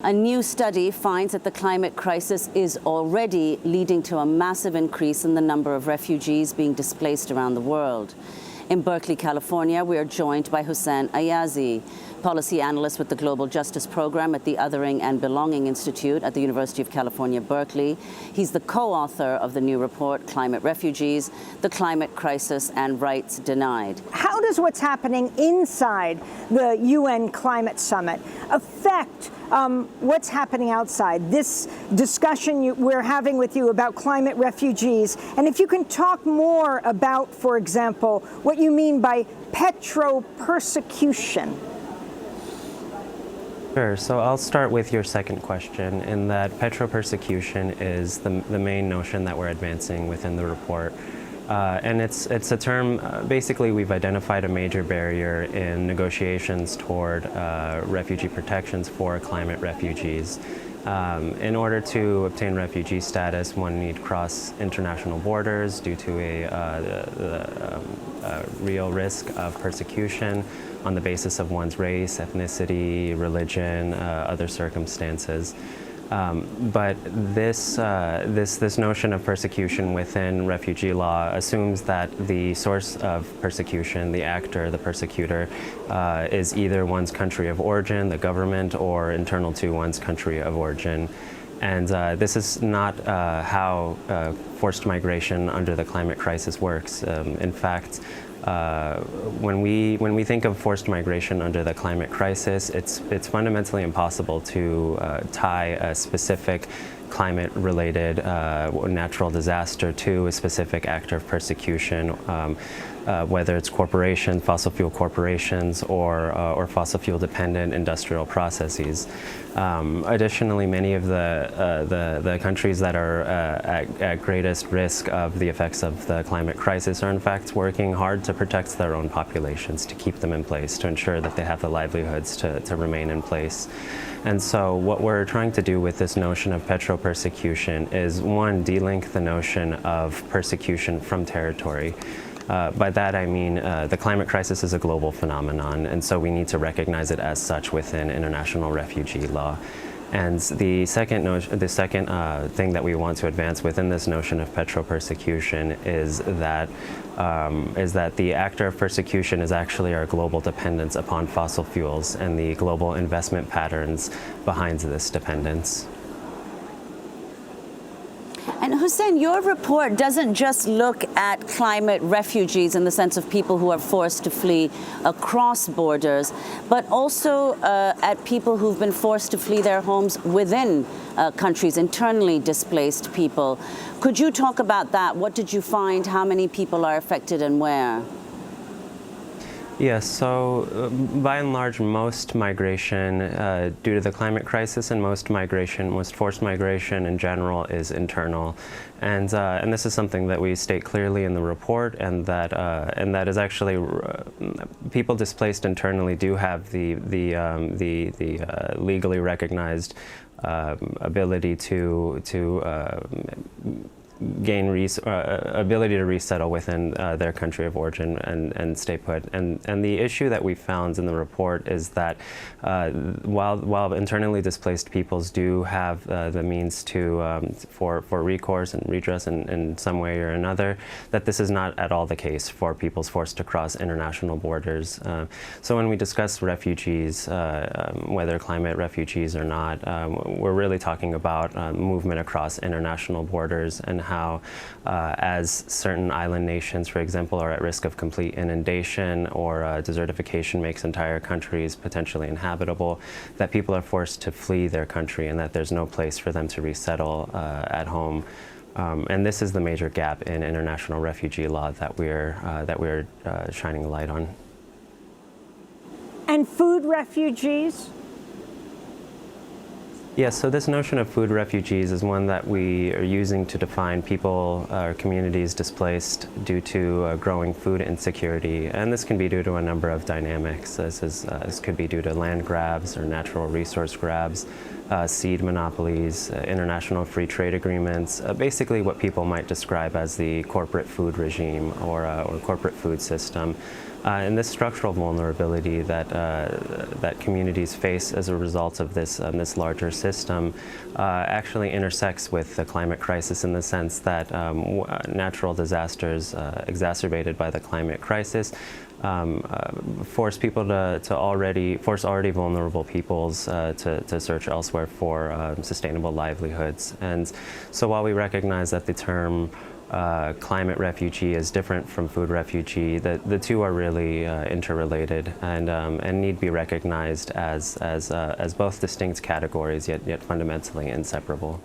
A new study finds that the climate crisis is already leading to a massive increase in the number of refugees being displaced around the world. In Berkeley, California, we are joined by Hossein Ayazi, policy analyst with the Global Justice Program at the Othering and Belonging Institute at the University of California, Berkeley. He's the co-author of the new report, Climate Refugees, the Climate Crisis and Rights Denied. How does what's happening inside the UN Climate Summit affect what's happening outside? This discussion we're having with you about climate refugees, and if you can talk more about, for example, what you mean by Petro persecution. Sure. So I'll start with your second question, in that Petro persecution is the main notion that we're advancing within the report. And it's a term, basically we've identified a major barrier in negotiations toward refugee protections for climate refugees. In order to obtain refugee status, one need cross international borders due to a real risk of persecution on the basis of one's race, ethnicity, religion, other circumstances. But this notion of persecution within refugee law assumes that the source of persecution, the actor, the persecutor, is either one's country of origin, the government, or internal to one's country of origin. And this is not how forced migration under the climate crisis works. In fact, when we think of forced migration under the climate crisis, it's fundamentally impossible to tie a specific climate-related natural disaster to a specific actor of persecution, whether it's corporations, fossil fuel corporations, or fossil fuel-dependent industrial processes. Additionally, many of the countries that are at greatest risk of the effects of the climate crisis are in fact working hard to protect their own populations, to keep them in place, to ensure that they have the livelihoods to remain in place. And so what we're trying to do with this notion of Petro persecution is, one, delink the notion of persecution from territory. By that I mean the climate crisis is a global phenomenon, and so we need to recognize it as such within international refugee law. And the second thing that we want to advance within this notion of Petro persecution is that the actor of persecution is actually our global dependence upon fossil fuels and the global investment patterns behind this dependence. And Hossein, your report doesn't just look at climate refugees in the sense of people who are forced to flee across borders, but also at people who've been forced to flee their homes within countries, internally displaced people. Could you talk about that? What did you find? How many people are affected and where? Yes, so by and large, most migration due to the climate crisis and most forced migration in general is internal. And this is something that we state clearly in the report, and that is actually people displaced internally do have the legally recognized ability to gain ability to resettle within their country of origin and stay put. And the issue that we found in the report is that while internally displaced peoples do have the means to for recourse and redress in some way or another, that this is not at all the case for peoples forced to cross international borders. So when we discuss refugees, whether climate refugees or not, we're really talking about movement across international borders, and how as certain island nations, for example, are at risk of complete inundation, or desertification makes entire countries potentially inhabitable, that people are forced to flee their country and that there's no place for them to resettle at home. And this is the major gap in international refugee law that we're shining a light on. And food refugees? Yes, so this notion of food refugees is one that we are using to define people or communities displaced due to growing food insecurity. And this can be due to a number of dynamics. This could be due to land grabs or natural resource grabs. seed monopolies, international free trade agreements, basically what people might describe as the corporate food regime or corporate food system. And this structural vulnerability that communities face as a result of this larger system actually intersects with the climate crisis in the sense that natural disasters exacerbated by the climate crisis force already vulnerable peoples to search elsewhere for sustainable livelihoods. And so while we recognize that the term climate refugee is different from food refugee, the two are really interrelated and need be recognized as both distinct categories, yet fundamentally inseparable.